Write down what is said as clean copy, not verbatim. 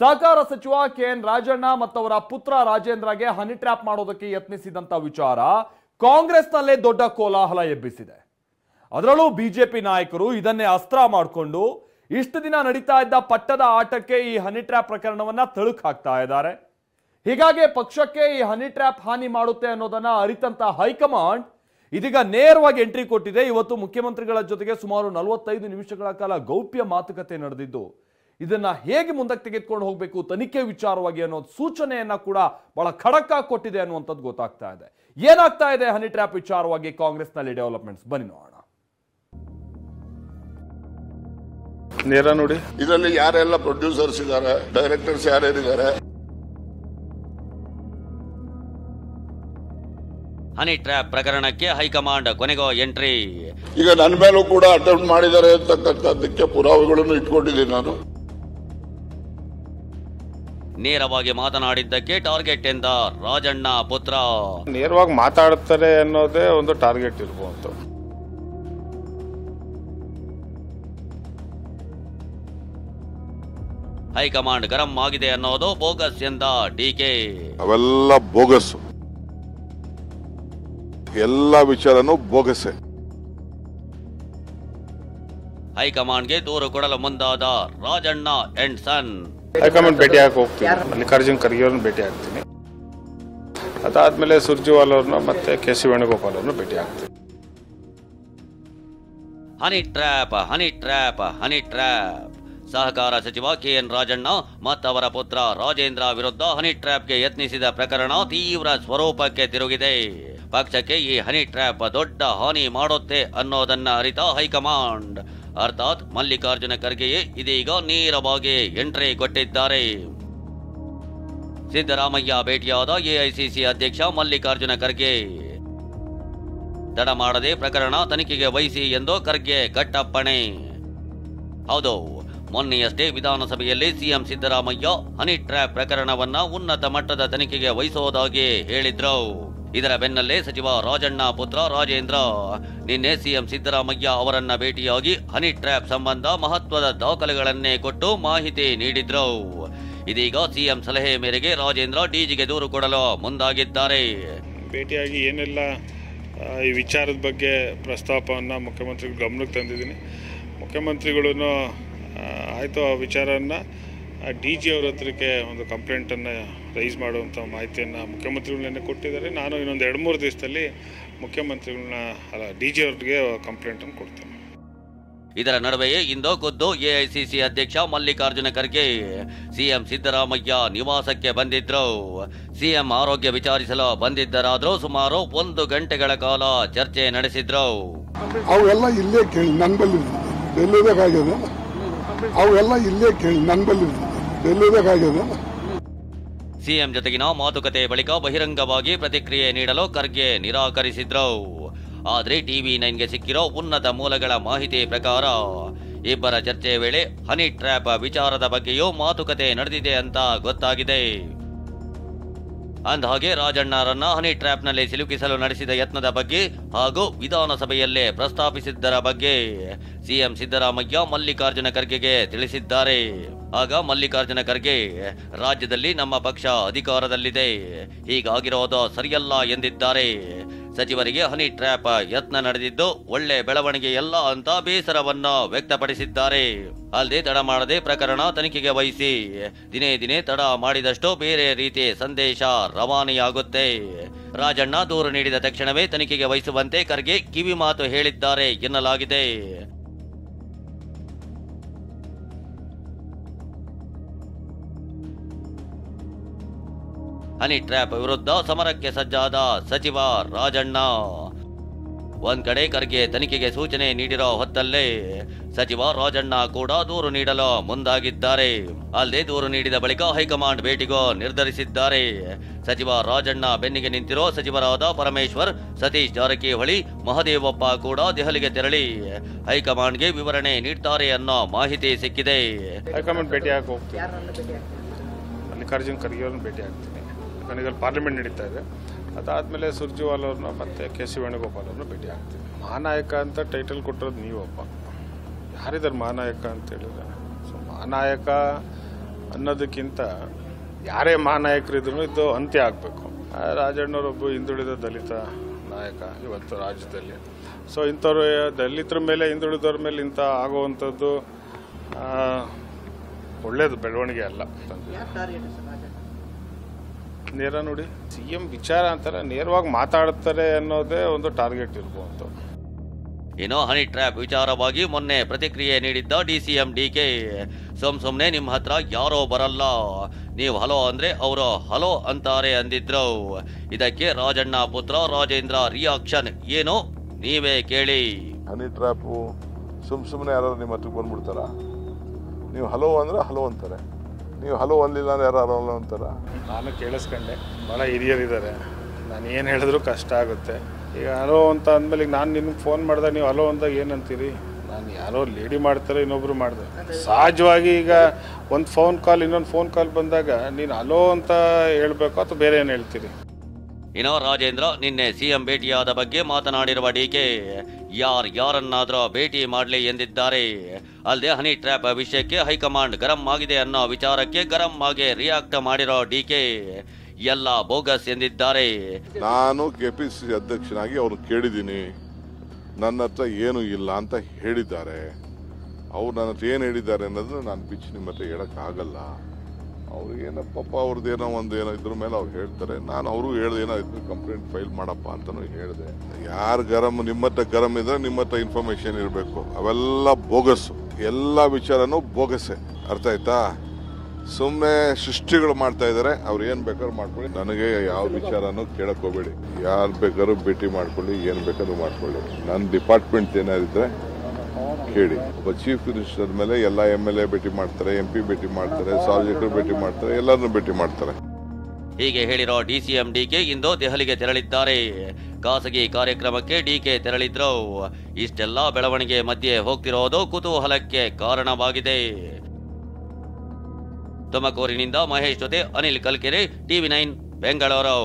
ಸಹಕಾರ ಸಚಿವ ಕೆಎನ್ ರಾಜಣ್ಣ ಮತ್ತವರ ಪುತ್ರ ರಾಜೇಂದ್ರಗೆ ಹನಿ ಟ್ರ್ಯಾಪ್ ಮಾಡೋದಕ್ಕೆ ಯತ್ನಿಸಿದಂತ ವಿಚಾರ ಕಾಂಗ್ರೆಸ್ನಲ್ಲೇ ದೊಡ್ಡ ಕೋಲಾಹಲ ಎಬ್ಬಿಸಿದೆ. ಅದರಲ್ಲೂ ಬಿಜೆಪಿ ನಾಯಕರು ಇದನ್ನೇ ಅಸ್ತ್ರ ಮಾಡಿಕೊಂಡು ಇಷ್ಟು ದಿನ ನಡೀತಾ ಇದ್ದ ಪಟ್ಟದ ಆಟಕ್ಕೆ ಈ ಹನಿ ಟ್ರ್ಯಾಪ್ ಪ್ರಕರಣವನ್ನ ತಳುಕು ಹಾಕ್ತಾ ಇದ್ದಾರೆ. ಹೀಗಾಗಿ ಪಕ್ಷಕ್ಕೆ ಈ ಹನಿ ಟ್ರ್ಯಾಪ್ ಹಾನಿ ಮಾಡುತ್ತೆ ಅನ್ನೋದನ್ನ ಅರಿತಂತ ಹೈಕಮಾಂಡ್ ಇದೀಗ ನೇರವಾಗಿ ಎಂಟ್ರಿ ಕೊಟ್ಟಿದೆ. ಇವತ್ತು ಮುಖ್ಯಮಂತ್ರಿಗಳ ಜೊತೆಗೆ ಸುಮಾರು 45 ನಿಮಿಷಗಳ ಕಾಲ ಗೌಪ್ಯ ಮಾತುಕತೆ ನಡೆದಿದ್ದು ಇದನ್ನ ಹೇಗೆ ಮುಂದಕ್ಕೆ ತೆಗೆದುಕೊಂಡು ಹೋಗಬೇಕು ತನಿಖೆ ವಿಚಾರವಾಗಿ ಅನ್ನೋ ಸೂಚನೆಯನ್ನ ಕೂಡ ಬಹಳ ಖಡಕ್ ಆಗಿ ಕೊಟ್ಟಿದೆ ಅನ್ನುವಂಥದ್ದು ಗೊತ್ತಾಗ್ತಾ ಇದೆ. ಏನಾಗ್ತಾ ಇದೆ ಹನಿ ಟ್ರ್ಯಾಪ್ ವಿಚಾರವಾಗಿ ಕಾಂಗ್ರೆಸ್ನಲ್ಲಿ ಡೆವಲಪ್ಮೆಂಟ್ಸ್ ಬನ್ನಿ ನೋಡೋಣ. ನೇರ ನೋಡಿ, ಇದರಲ್ಲಿ ಯಾರೆಲ್ಲ ಪ್ರೊಡ್ಯೂಸರ್ಸ್ ಇದ್ದಾರೆ, ಡೈರೆಕ್ಟರ್ಸ್ ಯಾರ್ಯಾರಿದ್ದಾರೆ. ಹನಿ ಟ್ರ್ಯಾಪ್ ಪ್ರಕರಣಕ್ಕೆ ಹೈಕಮಾಂಡ್ ಕೊನೆಗೋ ಎಂಟ್ರಿ. ಈಗ ನನ್ನ ಮೇಲೂ ಕೂಡ ಅಟೆಂಪ್ಟ್ ಮಾಡಿದ್ದಾರೆ ಅಂತಕ್ಕಂಥದ್ದಕ್ಕೆ ಪುರಾವೆಗಳನ್ನು ಇಟ್ಕೊಂಡಿದ್ದೀನಿ ನಾನು. ನೇರವಾಗಿ ಮಾತನಾಡಿದ್ದಕ್ಕೆ ಟಾರ್ಗೆಟ್ ಎಂದ ರಾಜಣ್ಣ ಪುತ್ರ. ನೇರವಾಗಿ ಮಾತಾಡ್ತಾರೆ ಅನ್ನೋದೇ ಒಂದು ಟಾರ್ಗೆಟ್ ಇರಬಹುದು. ಹೈಕಮಾಂಡ್ ಗರಂ ಆಗಿದೆ ಅನ್ನೋದು ಬೋಗಸ್ ಎಂದ ಡಿಕೆ. ಅವೆಲ್ಲ ಬೋಗಸ್, ಎಲ್ಲ ವಿಚಾರನೂ ಬೋಗಸೆ. ಹೈಕಮಾಂಡ್ಗೆ ದೂರು ಕೊಡಲು ಮುಂದಾದ ರಾಜಣ್ಣ ಅಂಡ್ ಸನ್. ಹೈಕಮಾಂಡ್ ಭೇಟಿಯಾಗಿ ಹೋಗ್ತೀನಿ, ಮಲ್ಲಿಕಾರ್ಜುನ್ ಖರ್ಗೆ ಅವ್ರನ್ನ ಭೇಟಿ ಆಗ್ತೀನಿ. ಅದಾದ್ಮೇಲೆ ಸುರ್ಜೇವಾಲಾ ಅವ್ರನ್ನ ಮತ್ತೆ ಕೆ.ಸಿ. ವೇಣುಗೋಪಾಲ್ ಅವ್ರನ್ನ ಭೇಟಿ ಆಗ್ತೀನಿ. Honey trap, honey trap, honey trap. ಸಹಕಾರ ಸಚಿವ ಕೆಎನ್ ರಾಜಣ್ಣ ಮತ್ತವರ ಪುತ್ರ ರಾಜೇಂದ್ರ ವಿರುದ್ಧ ಹನಿ ಟ್ರ್ಯಾಪ್ಗೆ ಯತ್ನಿಸಿದ ಪ್ರಕರಣ ತೀವ್ರ ಸ್ವರೂಪಕ್ಕೆ ತಿರುಗಿದೆ. ಪಕ್ಷಕ್ಕೆ ಈ ಹನಿ ಟ್ರ್ಯಾಪ್ ದೊಡ್ಡ ಹಾನಿ ಮಾಡುತ್ತೆ ಅನ್ನೋದನ್ನ ಅರಿತ ಹೈಕಮಾಂಡ್ ಅರ್ಥಾತ್ ಮಲ್ಲಿಕಾರ್ಜುನ ಖರ್ಗೆಯೇ ಇದೀಗ ನೇರವಾಗಿ ಎಂಟ್ರಿ ಕೊಟ್ಟಿದ್ದಾರೆ. ಸಿದ್ದರಾಮಯ್ಯ ಭೇಟಿಯಾದ ಎಐಸಿಸಿ ಅಧ್ಯಕ್ಷ ಮಲ್ಲಿಕಾರ್ಜುನ ಖರ್ಗೆ ತಡ ಮಾಡದೆ ಪ್ರಕರಣ ತನಿಖೆಗೆ ವಹಿಸಿ ಎಂದು ಖರ್ಗೆ ಕಟ್ಟಪ್ಪಣೆ. ಹೌದು, ಮೊನ್ನೆಯಷ್ಟೇ ವಿಧಾನಸಭೆಯಲ್ಲಿ ಸಿಎಂ ಸಿದ್ದರಾಮಯ್ಯ ಹನಿ ಟ್ರ್ಯಾಪ್ ಪ್ರಕರಣವನ್ನ ಉನ್ನತ ಮಟ್ಟದ ತನಿಖೆಗೆ ವಹಿಸುವುದಾಗಿ ಹೇಳಿದ್ರು. ಇದರ ಬೆನ್ನಲ್ಲೇ ಸಚಿವ ರಾಜಣ್ಣ ಪುತ್ರ ರಾಜೇಂದ್ರ ನಿನ್ನೆ ಸಿಎಂ ಸಿದ್ದರಾಮಯ್ಯ ಅವರನ್ನ ಭೇಟಿಯಾಗಿ ಹನಿ ಟ್ರ್ಯಾಪ್ ಸಂಬಂಧ ಮಹತ್ವದ ದಾಖಲೆಗಳನ್ನೇ ಕೊಟ್ಟು ಮಾಹಿತಿ ನೀಡಿದ್ರು. ಇದೀಗ ಸಿಎಂ ಸಲಹೆ ಮೇರೆಗೆ ರಾಜೇಂದ್ರ ಡಿಜಿಗೆ ದೂರು ಕೊಡಲು ಮುಂದಾಗಿದ್ದಾರೆ. ಭೇಟಿಯಾಗಿ ಏನೆಲ್ಲ ಈ ವಿಚಾರದ ಬಗ್ಗೆ ಪ್ರಸ್ತಾಪವನ್ನು ಮುಖ್ಯಮಂತ್ರಿಗಳ ಗಮನಕ್ಕೆ ತಂದಿದ್ದೀನಿ. ಮುಖ್ಯಮಂತ್ರಿಗಳು ಆಯಿತು ಆ ವಿಚಾರವನ್ನು ಡಿ.ಜಿ ಅವ್ರ ಹತ್ರಕ್ಕೆ ಒಂದು ಕಂಪ್ಲೇಂಟನ್ನು ರೈಸ್ ಮಾಡುವಂಥ ಮಾಹಿತಿಯನ್ನು ಮುಖ್ಯಮಂತ್ರಿಗಳನ್ನೇ ಕೊಟ್ಟಿದ್ದಾರೆ. ನಾನು ಇನ್ನೊಂದು 2-3 ದಿವಸದಲ್ಲಿ ಮುಖ್ಯಮಂತ್ರಿಗಳನ್ನ ಡಿ.ಜಿ ಅವ್ರಿಗೆ ಕಂಪ್ಲೇಂಟನ್ನು ಕೊಡ್ತೇನೆ. ಇದರ ನಡುವೆಯೇ ಇಂದು ಖುದ್ದು ಎಐಸಿಸಿ ಅಧ್ಯಕ್ಷ ಮಲ್ಲಿಕಾರ್ಜುನ ಖರ್ಗೆ ಸಿಎಂ ಸಿದ್ದರಾಮಯ್ಯ ನಿವಾಸಕ್ಕೆ ಬಂದಿದ್ರು. ಸಿಎಂ ಆರೋಗ್ಯ ವಿಚಾರಿಸಲು ಬಂದಿದ್ದರಾದರೂ ಸುಮಾರು 1 ಗಂಟೆಗಳ ಕಾಲ ಚರ್ಚೆ ನಡೆಸಿದ್ರು. ಅವೆಲ್ಲ ಇಲ್ಲೇ ಕೇಳಿ ನನ್ನ ಬಲ್ಲಿ ಎಲ್ಲಿದಾಗಿದೆ, ಅವೆಲ್ಲ ಇಲ್ಲೇ ಕೇಳಿ ನನ್ನ ಬಲ್ಲಿ ಎಲ್ಲಿದಾಗಿದೆ. ಸಿಎಂ ಜೊತೆಗಿನ ಮಾತುಕತೆ ಬಳಿಕ ಬಹಿರಂಗವಾಗಿ ಪ್ರತಿಕ್ರಿಯೆ ನೀಡಲು ಖರ್ಗೆ ನಿರಾಕರಿಸಿದ್ರು. ಆದರೆ ಟಿವಿ9ಗೆ ಸಿಕ್ಕಿರೋ ಉನ್ನತ ಮೂಲಗಳ ಮಾಹಿತಿ ಪ್ರಕಾರ ಇಬ್ಬರ ಚರ್ಚೆ ವೇಳೆ ಹನಿ ಟ್ರ್ಯಾಪ್ ವಿಚಾರದ ಬಗ್ಗೆಯೂ ಮಾತುಕತೆ ನಡೆದಿದೆ ಅಂತ ಗೊತ್ತಾಗಿದೆ. ಅಂದಹಾಗೆ ರಾಜಣ್ಣರನ್ನ ಹನಿ ಟ್ರ್ಯಾಪ್ನಲ್ಲಿ ಸಿಲುಕಿಸಲು ನಡೆಸಿದ ಯತ್ನದ ಬಗ್ಗೆ ಹಾಗೂ ವಿಧಾನಸಭೆಯಲ್ಲೇ ಪ್ರಸ್ತಾಪಿಸಿದ್ದರ ಬಗ್ಗೆ ಸಿಎಂ ಸಿದ್ದರಾಮಯ್ಯ ಮಲ್ಲಿಕಾರ್ಜುನ ಖರ್ಗೆಗೆ ತಿಳಿಸಿದ್ದಾರೆ. ಆಗ ಮಲ್ಲಿಕಾರ್ಜುನ ಖರ್ಗೆ ರಾಜ್ಯದಲ್ಲಿ ನಮ್ಮ ಪಕ್ಷ ಅಧಿಕಾರದಲ್ಲಿದೆ, ಹೀಗಾಗಿರೋದು ಸರಿಯಲ್ಲ ಎಂದಿದ್ದಾರೆ. ಸಚಿವರಿಗೆ ಹನಿ ಟ್ರ್ಯಾಪ್ ಯತ್ನ ನಡೆದಿದ್ದು ಒಳ್ಳೆ ಬೆಳವಣಿಗೆಯಲ್ಲ ಅಂತ ಬೇಸರವನ್ನ ವ್ಯಕ್ತಪಡಿಸಿದ್ದಾರೆ. ಅಲ್ಲದೆ ತಡ ಮಾಡದೆ ಪ್ರಕರಣ ತನಿಖೆಗೆ ವಹಿಸಿ, ದಿನೇ ದಿನೇ ತಡ ಮಾಡಿದಷ್ಟು ಬೇರೆ ರೀತಿ ಸಂದೇಶ ರವಾನೆಯಾಗುತ್ತೆ. ರಾಜಣ್ಣ ದೂರು ನೀಡಿದ ತಕ್ಷಣವೇ ತನಿಖೆಗೆ ವಹಿಸುವಂತೆ ಖರ್ಗೆ ಕಿವಿ ಮಾತು ಹೇಳಿದ್ದಾರೆ ಎನ್ನಲಾಗಿದೆ. ಹನಿ ಟ್ರ್ಯಾಪ್ ವಿರುದ್ಧ ಸಮರಕ್ಕೆ ಸಜ್ಜಾದ ಸಚಿವ ರಾಜಣ್ಣ. ಒಂದ್ ಕಡೆ ಖರ್ಗೆ ತನಿಖೆಗೆ ಸೂಚನೆ ನೀಡಿರೋ ಹೊತ್ತಲ್ಲೇ ಸಚಿವ ರಾಜಣ್ಣ ಕೂಡ ದೂರು ನೀಡಲು ಮುಂದಾಗಿದ್ದಾರೆ. ಅಲ್ಲದೆ ದೂರು ನೀಡಿದ ಬಳಿಕ ಹೈಕಮಾಂಡ್ ಭೇಟಿಗೂ ನಿರ್ಧರಿಸಿದ್ದಾರೆ. ಸಚಿವ ರಾಜಣ್ಣ ಬೆನ್ನಿಗೆ ನಿಂತಿರೋ ಸಚಿವರಾದ ಪರಮೇಶ್ವರ್, ಸತೀಶ್ ಜಾರಕಿಹೊಳಿ, ಮಹದೇವಪ್ಪ ಕೂಡ ದೆಹಲಿಗೆ ತೆರಳಿ ಹೈಕಮಾಂಡ್ಗೆ ವಿವರಣೆ ನೀಡ್ತಾರೆ ಅನ್ನೋ ಮಾಹಿತಿ ಸಿಕ್ಕಿದೆ. ಹೈಕಮಾಂಡ್ ಭೇಟಿಯಾಗಿ ಹೋಗ್ತೀನಿ, ಮಲ್ಲಿಕಾರ್ಜುನ್ ಖರ್ಗೆ ಅವ್ರನ್ನ ಭೇಟಿ ಆಗ್ತೀನಿ. ನನಗೆ ಪಾರ್ಲಿಮೆಂಟ್ ನಡೀತಾ ಇದೆ. ಅದಾದಮೇಲೆ ಸುರ್ಜೇವಾಲಾ ಅವ್ರನ್ನ ಮತ್ತು ಕೆ.ಸಿ. ವೇಣುಗೋಪಾಲ್ ಅವ್ರನ್ನ ಭೇಟಿ ಆಗ್ತೀನಿ. ಮಹಾನಾಯಕ ಅಂತ ಟೈಟಲ್ ಕೊಟ್ಟಿರೋದು ನೀವಪ್ಪ, ಯಾರಿದ್ದಾರೆ ಮಹಾನಾಯಕ ಅಂತ ಹೇಳಿದ್ರೆ? ಸೊ ಮಹಾನಾಯಕ ಅನ್ನೋದಕ್ಕಿಂತ ಯಾರೇ ಮಹಾನಾಯಕರಿದ್ರು ಇದು ಅಂತ್ಯ ಆಗಬೇಕು. ರಾಜಣ್ಣವರೊಬ್ಬ ಹಿಂದುಳಿದ ದಲಿತ ನಾಯಕ ಇವತ್ತು ರಾಜ್ಯದಲ್ಲಿ. ಸೊ ಇಂಥವ್ರು ದಲಿತರ ಮೇಲೆ ಹಿಂದುಳಿದವ್ರ ಮೇಲೆ ಇಂಥ ಆಗುವಂಥದ್ದು ಒಳ್ಳೇದು ಬೆಳವಣಿಗೆ ಅಲ್ಲ. ನೇರ ನೋಡಿ, CM ವಿಚಾರ ಅಂತಾರೆ, ನೇರವಾಗಿ ಮಾತಾಡ್ತಾರೆ ಅನ್ನೋದೇ ಒಂದು ಟಾರ್ಗೆಟ್ ಇರ್ಬೋದು. ಇನ್ನು ಹನಿ ಟ್ರ್ಯಾಪ್ ವಿಚಾರವಾಗಿ ಮೊನ್ನೆ ಪ್ರತಿಕ್ರಿಯೆ ನೀಡಿದ್ದ DCM DK, ಸುಮ್ನೆ ನಿಮ್ಮ ಹತ್ರ ಯಾರೋ ಬರಲ್ಲ, ನೀವು ಹಲೋ ಅಂದ್ರೆ ಅವರು ಹಲೋ ಅಂತಾರೆ ಅಂದಿದ್ರು. ಇದಕ್ಕೆ ರಾಜಣ್ಣ ಪುತ್ರ ರಾಜೇಂದ್ರ ರಿಯಾಕ್ಷನ್ ಏನು ನೀವೇ ಕೇಳಿ. ಹನಿ ಟ್ರ್ಯಾಪು ಸುಮ್ಮನೆ ಯಾರು ನಿಮ್ಮ ಹತ್ರಕ್ಕೆ ಬಂದ್ಬಿಡ್ತಾರ? ನೀವು ಹಲೋ ಅಂದ್ರೆ ಹಲೋ ಅಂತಾರೆ, ನೀವು ಹಲೋ ಅನ್ಲಿಲ್ಲ ಅಂದ್ರೆ ಯಾರು ಹಲೋ ಅಂತಾರ? ನಾನು ಕೇಳಿಸ್ಕೊಂಡೆ, ಭಾಳ ಹಿರಿಯರಿದ್ದಾರೆ, ನಾನು ಏನು ಹೇಳಿದ್ರು ಕಷ್ಟ ಆಗುತ್ತೆ. ಈಗ ಹಲೋ ಅಂತ ಅಂದಮೇಲೆ ಈಗ ನಾನು ನಿಮ್ಗೆ ಫೋನ್ ಮಾಡಿದಾಗ ನೀವು ಹಲೋ ಅಂದಾಗ ಏನಂತೀರಿ? ನಾನು ಯಾರೋ ಲೇಡಿ ಮಾಡ್ತಾರೆ, ಇನ್ನೊಬ್ರು ಮಾಡಿದೆ. ಸಹಜವಾಗಿ ಈಗ ಒಂದು ಫೋನ್ ಕಾಲ್ ಇನ್ನೊಂದು ಫೋನ್ ಕಾಲ್ ಬಂದಾಗ ನೀನು ಹಲೋ ಅಂತ ಹೇಳ್ಬೇಕು ಅಥವಾ ಬೇರೆ ಏನು ಹೇಳ್ತೀರಿ? ಇನ್ನು ರಾಜೇಂದ್ರ ನಿನ್ನೆ CM ಭೇಟಿಯಾದ ಬಗ್ಗೆ ಮಾತನಾಡಿರುವ DK, ಯಾರನ್ನಾದ್ರೂ ಭೇಟಿ ಮಾಡಲಿ ಎಂದಿದ್ದಾರೆ. ಅಲ್ಲದೆ ಹನಿ ಟ್ರ್ಯಾಪ್ ವಿಷಯಕ್ಕೆ ಹೈಕಮಾಂಡ್ ಗರಂ ಆಗಿದೆ ಅನ್ನೋ ವಿಚಾರಕ್ಕೆ ಗರಂ ಆಗಿ ರಿಯಾಕ್ಟ್ ಮಾಡಿರೋ DK, ಎಲ್ಲ ಬೋಗಸ್ ಎಂದಿದ್ದಾರೆ. ನಾನು KPCC ಅಧ್ಯಕ್ಷನಾಗಿ ಅವ್ರು ಕೇಳಿದ್ದೀನಿ, ನನ್ನ ಹತ್ರ ಏನು ಇಲ್ಲ ಅಂತ ಹೇಳಿದ್ದಾರೆ. ಅವ್ರು ನನ್ನ ಹತ್ರ ಏನು ಹೇಳಿದ್ದಾರೆ ಅನ್ನೋದು ನಾನು ಬಿಚ್ಚಿ ನಿಮ್ಮ ಹತ್ರ ಹೇಳೋಕ್ಕಾಗಲ್ಲ. ಅವ್ರಿಗೇನೋ ಪಾಪ ಅವ್ರದ್ದೇನೋ ಏನೋ ಇದ್ರ ಮೇಲೆ ಅವ್ರು ಹೇಳ್ತಾರೆ. ನಾನು ಅವರು ಹೇಳ್ದೆ, ಏನೋ ಇದ್ರು ಕಂಪ್ಲೇಂಟ್ ಫೈಲ್ ಮಾಡಪ್ಪ ಅಂತಲೂ ಹೇಳಿದೆ. ಯಾರು ಗರಂ ನಿಮ್ಮ ಹತ್ರ ಗರಂ ಇದ್ರೆ ನಿಮ್ಮ ಹತ್ರ ಇನ್ಫಾರ್ಮೇಶನ್ ಇರಬೇಕು. ಅವೆಲ್ಲ ಬೋಗಸ್ಸು, ಎಲ್ಲ ವಿಚಾರನೂ ಬೋಗಸ್ಸೆ. ಅರ್ಥ ಆಯ್ತಾ? ಸುಮ್ಮನೆ ಸೃಷ್ಟಿಗಳು ಮಾಡ್ತಾ ಇದ್ದಾರೆ. ಅವ್ರು ಏನು ಬೇಕಾದ್ರೂ ಮಾಡ್ಕೊಳ್ಳಿ, ನನಗೆ ಯಾವ ವಿಚಾರನೂ ಕೇಳಕ್ ಹೋಗ್ಬೇಡಿ. ಯಾರು ಬೇಕಾದ್ರೂ ಭೇಟಿ ಮಾಡ್ಕೊಳ್ಳಿ, ಏನು ಬೇಕಾದ್ರೂ ಮಾಡ್ಕೊಳ್ಳಿ. ನನ್ನ ಡಿಪಾರ್ಟ್ಮೆಂಟ್ ಏನಾರಿದ್ರೆ ಕೇಳಿ. ಒಬ್ಬ ಚೀಫ್ ಮಿನಿಸ್ಟರ್ ಮೇಲೆ ಎಲ್ಲ MLA ಭೇಟಿ ಮಾಡ್ತಾರೆ, MP ಭೇಟಿ ಮಾಡ್ತಾರೆ, ಸಾರ್ವಜನಿಕರು ಭೇಟಿ ಮಾಡ್ತಾರೆ, ಎಲ್ಲರನ್ನೂ ಭೇಟಿ ಮಾಡ್ತಾರೆ. ಹೀಗೆ ಹೇಳಿರೋ DCM DK ಇಂದು ದೆಹಲಿಗೆ ತೆರಳಿದ್ದಾರೆ. ಖಾಸಗಿ ಕಾರ್ಯಕ್ರಮಕ್ಕೆ DK ತೆರಳಿದ್ರು. ಇಷ್ಟೆಲ್ಲ ಬೆಳವಣಿಗೆ ಮಧ್ಯೆ ಹೋಗ್ತಿರೋದು ಕುತೂಹಲಕ್ಕೆ ಕಾರಣವಾಗಿದೆ. ತುಮಕೂರಿನಿಂದ ಮಹೇಶ್ ಜೊತೆ ಅನಿಲ್ ಕಲ್ಕೆರೆ, TV9 ಬೆಂಗಳೂರು.